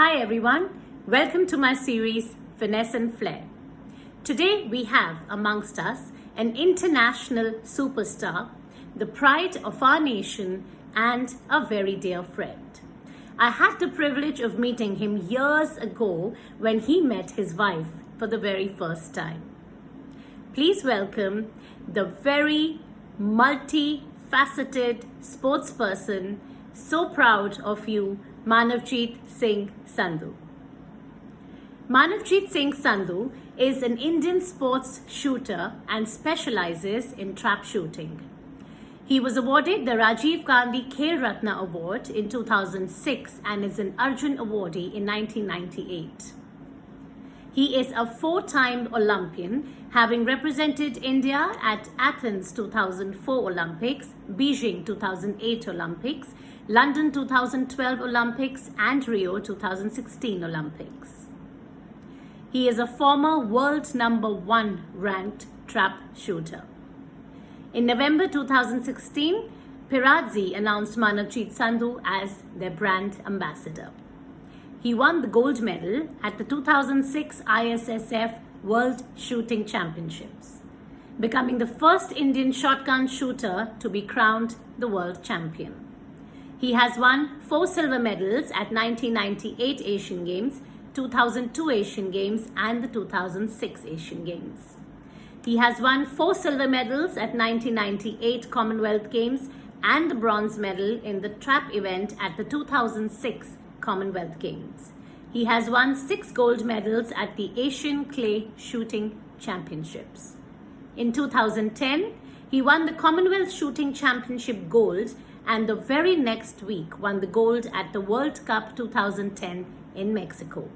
Hi everyone, welcome to my series Finesse and Flair. Today we have amongst us an international superstar, the pride of our nation and a very dear friend. I had the privilege of meeting him years ago when he met his wife for the very first time. Please welcome the very multi-faceted sportsperson, so proud of you, Manavjeet Singh Sandhu. Manavjeet Singh Sandhu is an Indian sports shooter and specializes in trap shooting. He was awarded the Rajiv Gandhi Khel Ratna Award in 2006 and is an Arjun awardee in 1998. He is a four-time Olympian, having represented India at Athens 2004 Olympics, Beijing 2008 Olympics, London 2012 Olympics, and Rio 2016 Olympics. He is a former world #1 ranked trap shooter. In November 2016, Pirazzi announced Manavjeet Sandhu as their brand ambassador. He won the gold medal at the 2006 ISSF World Shooting Championships, becoming the first Indian shotgun shooter to be crowned the world champion. He has won 4 silver medals at 1998 Asian Games, 2002 Asian Games, and the 2006 Asian Games. He has won 4 silver medals at 1998 Commonwealth Games and the bronze medal in the trap event at the 2006 Commonwealth Games. He has won 6 gold medals at the Asian Clay Shooting Championships. In 2010, he won the Commonwealth Shooting Championship gold and the very next week won the gold at the World Cup 2010 in Mexico.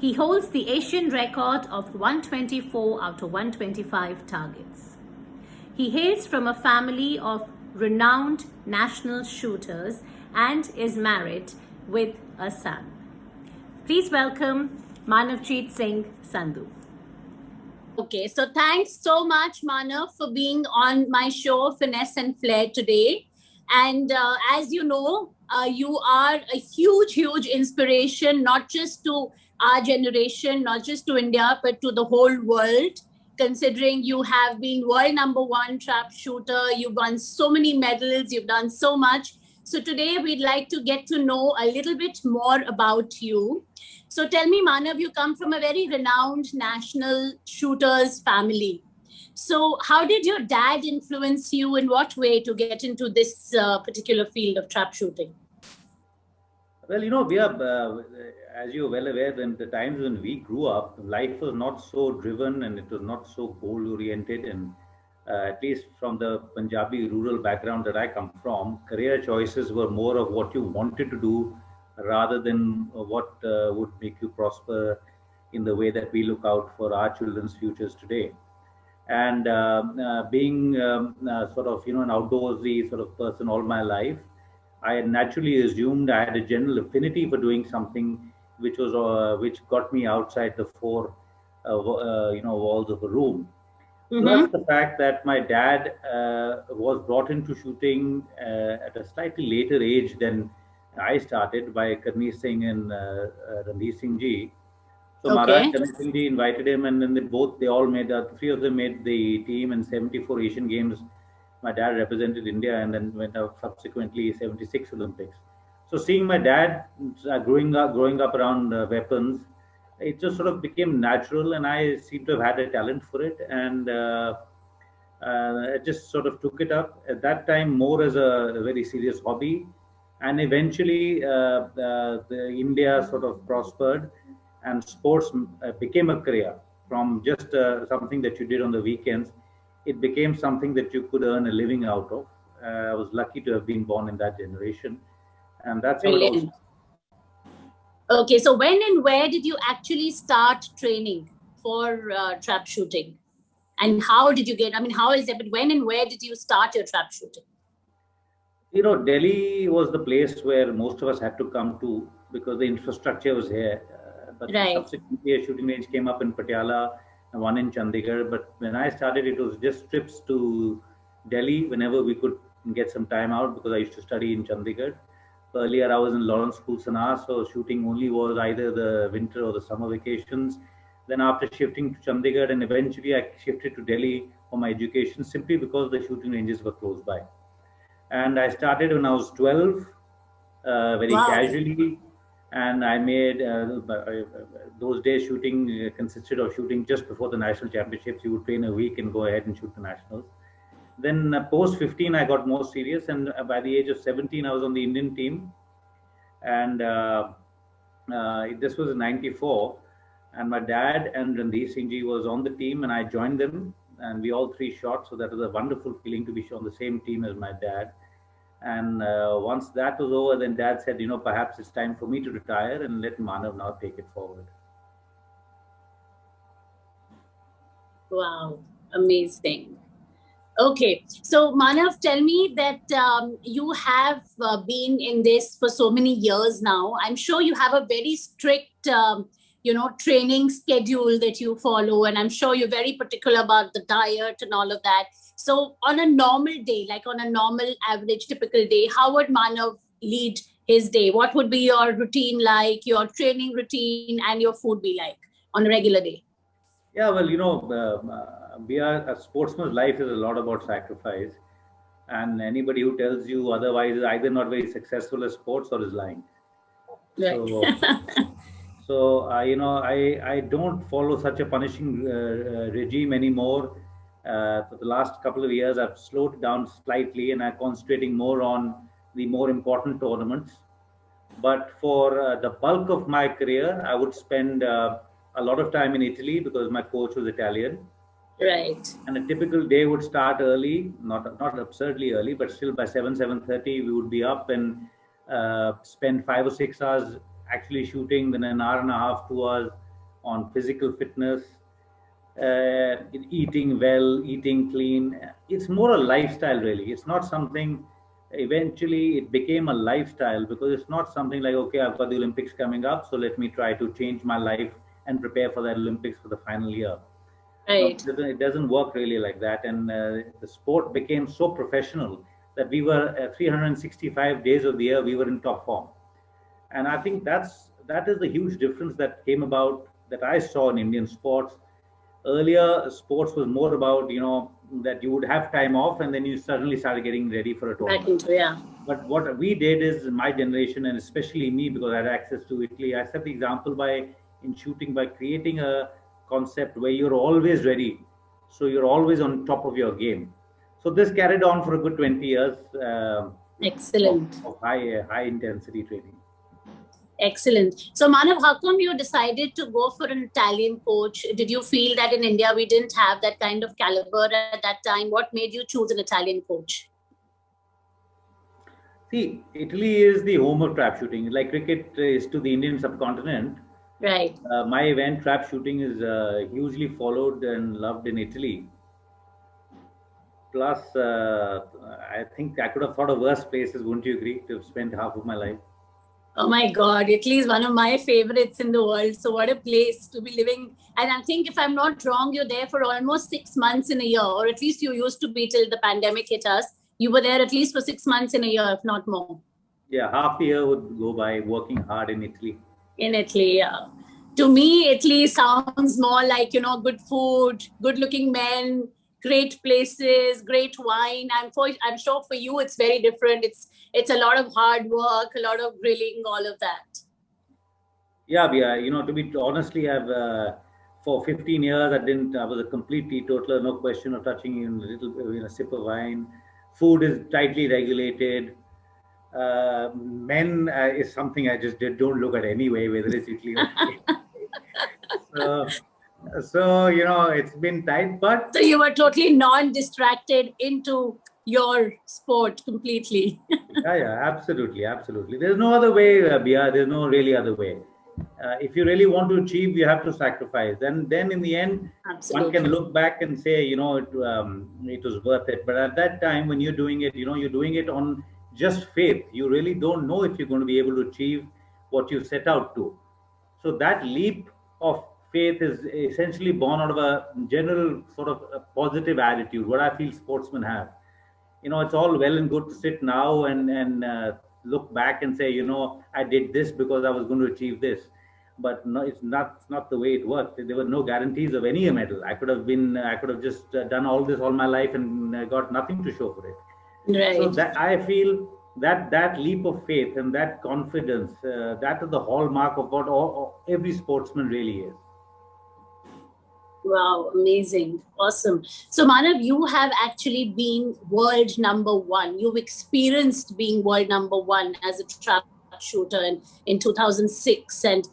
He holds the Asian record of 124 out of 125 targets. He hails from a family of renowned national shooters and is married with a son. Please welcome Manavjeet Singh Sandhu. Okay, so thanks so much, Manav, for being on my show, Finesse and Flair, today. And as you know, you are a huge inspiration, not just to our generation, not just to India, but to the whole world, considering you have been world #1 trap shooter. You've won so many medals, you've done so much. So today we'd like to get to know a little bit more about you. So tell me, Manav, you come from a very renowned national shooters family. So how did your dad influence you? In what way to get into this particular field of trap shooting? Well, we are, as you're well aware, in the times when we grew up, life was not so driven and it was not so goal-oriented. And at least from the Punjabi rural background that I come from, career choices were more of what you wanted to do rather than what would make you prosper in the way that we look out for our children's futures today. And being sort of, an outdoorsy sort of person all my life, I naturally assumed I had a general affinity for doing something which got me outside the four, walls of a room. Plus the fact that my dad was brought into shooting at a slightly later age than I started by Karni Singh and Ranveer Singh Ji. So Maharaj Karni Singh Ji invited him, and then they all made, 3 of them made the team in 74 Asian Games. My dad represented India and then went out subsequently 76 Olympics. So seeing my dad growing up around weapons, it just sort of became natural, and I seem to have had a talent for it, and I just sort of took it up at that time more as a very serious hobby, and eventually the India sort of prospered, and sports became a career from just something that you did on the weekends. It became something that you could earn a living out of. I was lucky to have been born in that generation, and that's how it all started. Okay, so when and where did you actually start training for trap shooting? And how did you get, how is it, but when and where did you start your trap shooting? Delhi was the place where most of us had to come to because the infrastructure was here. But subsequently, a shooting range came up in Patiala, one in Chandigarh. But when I started, it was just trips to Delhi whenever we could get some time out because I used to study in Chandigarh. Earlier, I was in Lawrence School, Sanaa, so shooting only was either the winter or the summer vacations. Then, after shifting to Chandigarh, and eventually I shifted to Delhi for my education simply because the shooting ranges were close by. And I started when I was 12, very Wow. casually. And I made those days shooting consisted of shooting just before the national championships. You would train a week and go ahead and shoot the nationals. Then post 15, I got more serious, and by the age of 17, I was on the Indian team, and this was in '94. And my dad and Randeep Singh Ji was on the team, and I joined them, and we all three shot. So that was a wonderful feeling to be on the same team as my dad. And once that was over, then dad said, perhaps it's time for me to retire and let Manav now take it forward. Wow. Amazing. Okay, so Manav, tell me that you have been in this for so many years now. I'm sure you have a very strict, training schedule that you follow, and I'm sure you're very particular about the diet and all of that. So, on a normal day, like on a normal, average, typical day, how would Manav lead his day? What would be your routine like, your training routine, and your food be like on a regular day? Yeah, well, we are a sportsman's life is a lot about sacrifice, and anybody who tells you otherwise is either not very successful at sports or is lying. Right. So, I don't follow such a punishing regime anymore. For the last couple of years, I've slowed down slightly, and I'm concentrating more on the more important tournaments. But for the bulk of my career, I would spend a lot of time in Italy because my coach was Italian. Right. And a typical day would start early, not absurdly early, but still by 7:30 we would be up and spend 5 or 6 hours actually shooting, then an hour and a half, 2 hours on physical fitness, eating well, eating clean. It's more a lifestyle, really. It's not something. Eventually, it became a lifestyle because it's not something like, okay, I've got the Olympics coming up, so let me try to change my life and prepare for the Olympics for the final year. No, Right. it doesn't work really like that. And the sport became so professional that we were 365 days of the year we were in top form. And I think that is the huge difference that came about that I saw in Indian sports. Earlier, sports was more about that you would have time off and then you suddenly started getting ready for a Back tournament. into, yeah. But what we did is my generation, and especially me, because I had access to Italy, I set the example by in shooting by creating a concept where you're always ready, so you're always on top of your game. So this carried on for a good 20 years Excellent. of high intensity training. Excellent. So, Manav, how come you decided to go for an Italian coach? Did you feel that in India we didn't have that kind of caliber at that time? What made you choose an Italian coach? See, Italy is the home of trap shooting. Like cricket is to the Indian subcontinent. Right. My event, trap shooting, is hugely followed and loved in Italy. Plus, I think I could have thought of worse places, wouldn't you agree, to have spent half of my life? Oh my God, Italy is one of my favorites in the world. So, what a place to be living. And I think, if I'm not wrong, you're there for almost 6 months in a year, or at least you used to be till the pandemic hit us. You were there at least for 6 months in a year, if not more. Yeah, half a year would go by working hard in Italy. In Italy, yeah. To me, Italy sounds more like, good food, good looking men, great places, great wine. I'm sure for you it's very different. It's a lot of hard work, a lot of grilling, all of that. Yeah, to be honestly, I've for 15 years I was a complete teetotaler, no question of touching even a little sip of wine. Food is tightly regulated. Men is something I just don't look at anyway, whether it's Italy or so it's been tight, but so you were totally non-distracted into your sport completely. yeah, absolutely. There's no other way, Bia. There's no really other way. If you really want to achieve, you have to sacrifice. Then in the end, Absolutely. One can look back and say, it was worth it. But at that time, when you're doing it, you're doing it on just faith. You really don't know if you're going to be able to achieve what you set out to. So that leap of faith is essentially born out of a general sort of a positive attitude, what I feel sportsmen have. It's all well and good to sit now and look back and say, I did this because I was going to achieve this. But no, it's not the way it worked. There were no guarantees of any medal. I could have just done all this all my life and got nothing to show for it. So Right. that I feel that leap of faith and that confidence, that is the hallmark of what every sportsman really is. Wow, amazing. Awesome. So, Manav, you have actually been world number one. You've experienced being world number one as a trap shooter in 2006. And,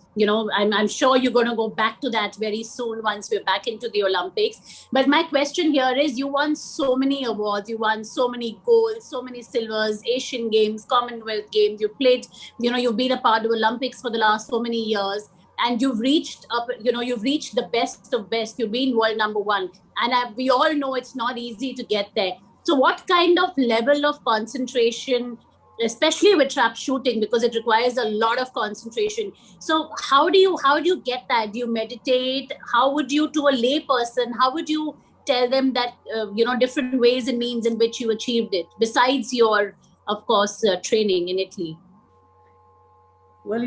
I'm sure you're going to go back to that very soon once we're back into the Olympics. But my question here is you won so many awards, you won so many golds, so many silvers, Asian Games, Commonwealth Games. You played, you've been a part of Olympics for the last so many years, and you've reached the best of best. You've been world number one, and we all know it's not easy to get there. So what kind of level of concentration, especially with trap shooting, because it requires a lot of concentration, so how do you get that? Do you meditate? How would you, to a lay person, how would you tell them that different ways and means in which you achieved it, besides your, of course, training in Italy? Well,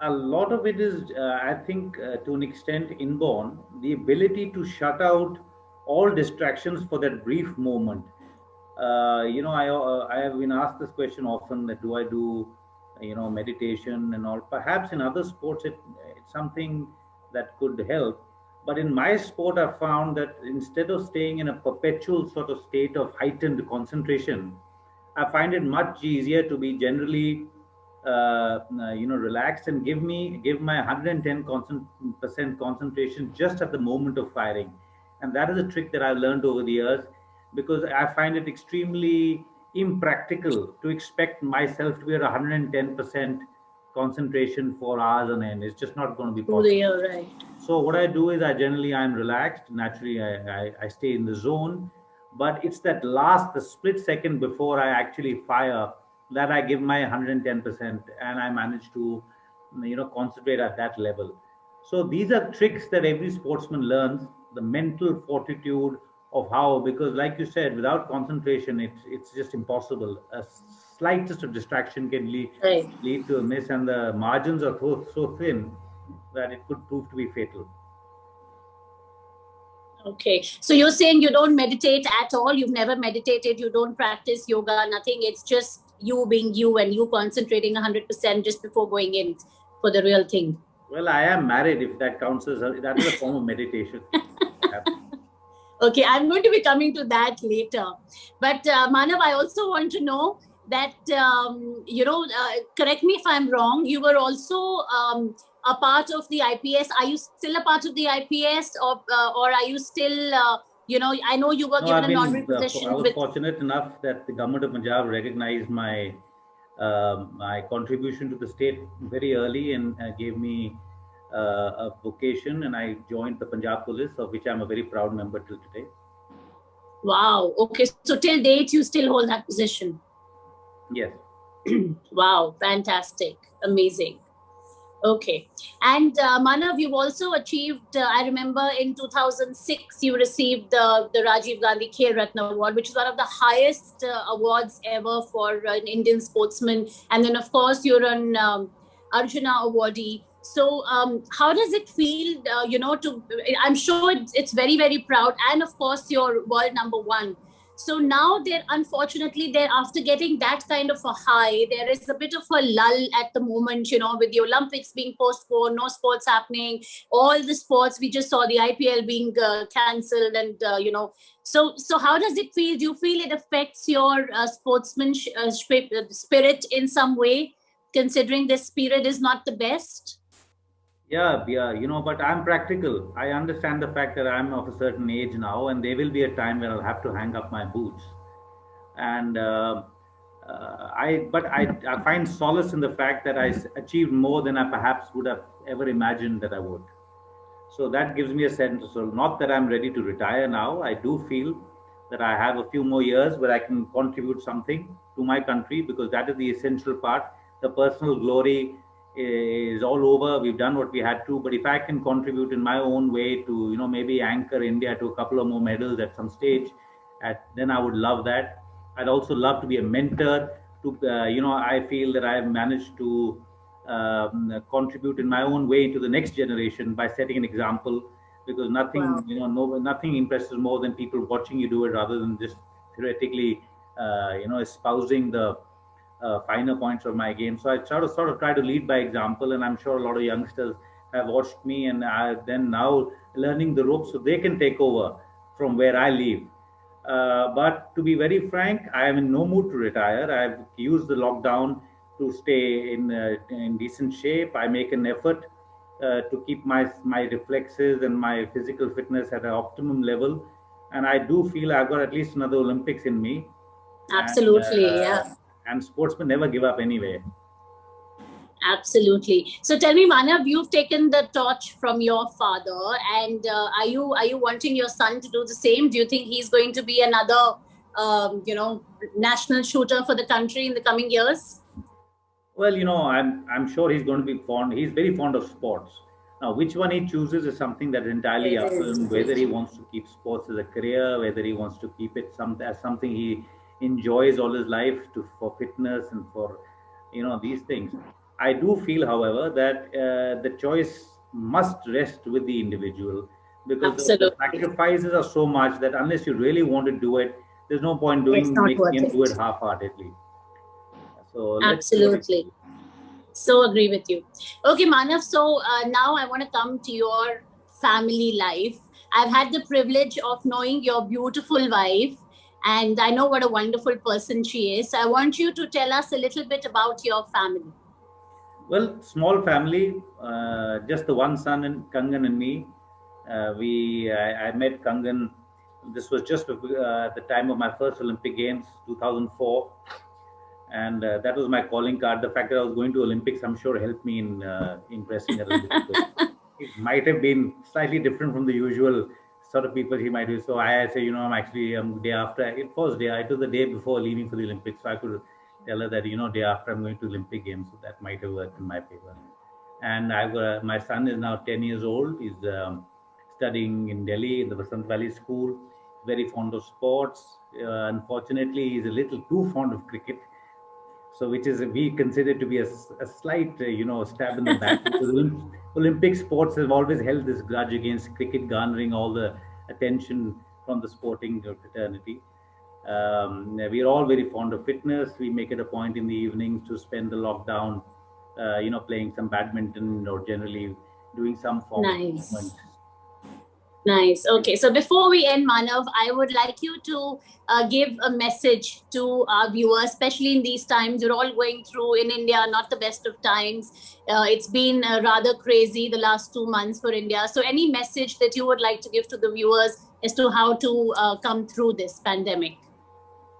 a lot of it is, I think, to an extent, inborn. The ability to shut out all distractions for that brief moment. I have been asked this question often: that do I do, meditation and all? Perhaps in other sports, it's something that could help. But in my sport, I've found that instead of staying in a perpetual sort of state of heightened concentration, I find it much easier to be generally, relaxed and give my 110% concentration just at the moment of firing. And that is a trick that I've learned over the years, because I find it extremely impractical to expect myself to be at 110% concentration for hours on end. It's just not going to be Through the possible. year, right? So what I do is I'm relaxed. Naturally, I stay in the zone, but it's that the split second before I actually fire, that I give my 110%, and I manage to, concentrate at that level. So these are tricks that every sportsman learns, the mental fortitude of how, because like you said, without concentration, it's just impossible. A slightest of distraction can Right. lead to a miss, and the margins are so thin that it could prove to be fatal. Okay. So you're saying you don't meditate at all? You've never meditated, you don't practice yoga, nothing. It's just you being you and you concentrating 100% just before going in for the real thing. Well, I am married, if that counts as that is a form of meditation. Okay, I'm going to be coming to that later. But Manav, I also want to know that, correct me if I'm wrong, you were also a part of the IPS. Are you still a part of the IPS, or are you still, I know you were No, given I've an been. honorary I position was with. fortunate enough that the government of Punjab recognized my contribution to the state very early, and gave me a vocation, and I joined the Punjab Police, of which I'm a very proud member till today. Wow. Okay. So till date, you still hold that position. Yes. Wow. Fantastic. Amazing. Okay. And Manav, you've also achieved, I remember in 2006, you received the Rajiv Gandhi Khel Ratna Award, which is one of the highest awards ever for an Indian sportsman. And then, of course, you're an Arjuna awardee. So how does it feel, I'm sure it's very, very proud. And of course, you're world number one. So now they're after getting that kind of a high, there is a bit of a lull at the moment, with the Olympics being postponed, no sports happening, all the sports, we just saw the IPL being cancelled, and, so how does it feel? Do you feel it affects your sportsmanship spirit in some way, considering this period is not the best? Yeah, but I'm practical. I understand the fact that I'm of a certain age now, and there will be a time when I'll have to hang up my boots. And I find solace in the fact that achieved more than I perhaps would have ever imagined that I would. So that gives me a sense of, not that I'm ready to retire now. I do feel that I have a few more years where I can contribute something to my country, because that is the essential part. The personal glory is all over. We've done what we had to, but if I can contribute in my own way to, maybe anchor India to a couple of more medals at some stage, then I would love that. I'd also love to be a mentor I feel that I've managed to contribute in my own way to the next generation by setting an example. Because nothing, Wow. nothing impresses more than people watching you do it rather than just theoretically, espousing the finer points of my game. So I sort of try to lead by example, and I'm sure a lot of youngsters have watched me, and are then now learning the ropes so they can take over from where I leave. But to be very frank, I am in no mood to retire. I've used the lockdown to stay in decent shape. I make an effort to keep my reflexes and my physical fitness at an optimum level, and I do feel I've got at least another Olympics in me. And Absolutely. Yeah. sportsmen never give up anyway. Absolutely. So tell me, Manav, you've taken the torch from your father, and are you wanting your son to do the same? Do you think he's going to be another, national shooter for the country in the coming years? Well, I'm sure he's going to be fond. He's very fond of sports. Now, which one he chooses is something that is entirely It up to him. is. Whether he wants to keep sports as a career, whether he wants to keep it as something he enjoys all his life to for fitness and for these things. I do feel, however, that the choice must rest with the individual, because the Absolutely. sacrifices are so much that unless you really want to do it, there's no point It's doing not making worth him do it it. half-heartedly. So let's see what he Absolutely. So agree with you. Okay, Manav. So now I want to come to your family life. I've had the privilege of knowing your beautiful wife, and I know what a wonderful person she is. So I want you to tell us a little bit about your family. Well, small family, just the one son and Kangan and me. I met Kangan. This was just at the time of my first Olympic Games, 2004, and that was my calling card. The fact that I was going to Olympics, I'm sure, helped me in impressing her a little bit. It might have been slightly different from the usual sort of people he might do. So I say, I'm actually day after. It was the day before leaving for the Olympics, so I could tell her that day after I'm going to Olympic Games, so that might have worked in my favor. And my son is now 10 years old. He's studying in Delhi in the Vasant Valley School. Very fond of sports. Unfortunately, he's a little too fond of cricket, so which is we consider to be a slight stab in the back, because Olympic sports have always held this grudge against cricket garnering all the attention from the sporting fraternity. We are all very fond of fitness. We make it a point in the evenings to spend the lockdown playing some badminton, or generally doing some form of movement. Nice. Nice. Okay. So before we end, Manav, I would like you to give a message to our viewers, especially in these times. We're all going through in India, not the best of times. It's been rather crazy the last 2 months for India. So, any message that you would like to give to the viewers as to how to come through this pandemic?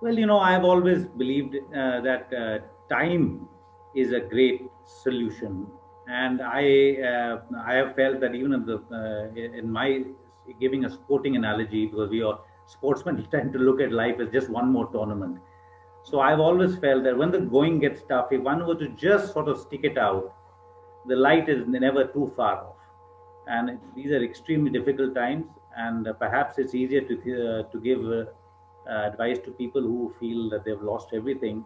Well, I've always believed that time is a great solution, and I have felt that even in my giving a sporting analogy, because we are sportsmen tend to look at life as just one more tournament. So I've always felt that when the going gets tough, if one were to just sort of stick it out, the light is never too far off. And these are extremely difficult times, and perhaps it's easier to give advice to people who feel that they've lost everything.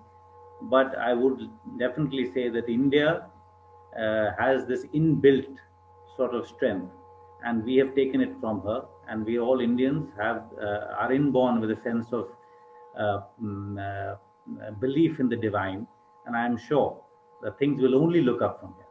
But I would definitely say that India has this inbuilt sort of strength, and we have taken it from her. And we all Indians are inborn with a sense of belief in the divine, and I am sure that things will only look up from here.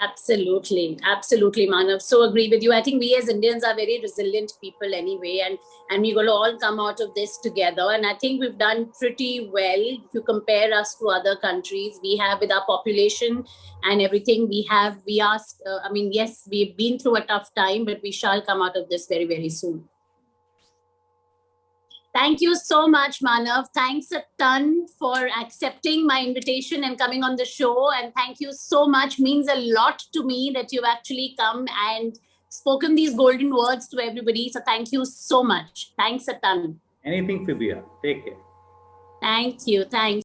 Absolutely, absolutely, Manav. So agree with you. I think we as Indians are very resilient people anyway, and we're going to all come out of this together. And I think we've done pretty well if you compare us to other countries. We have, with our population and everything, we are. Yes, we've been through a tough time, but we shall come out of this very, very soon. Thank you so much, Manav. Thanks a ton for accepting my invitation and coming on the show. And thank you so much. Means a lot to me that you've actually come and spoken these golden words to everybody. So thank you so much. Thanks a ton. Anything, Fibia. Take care. Thank you. Thanks.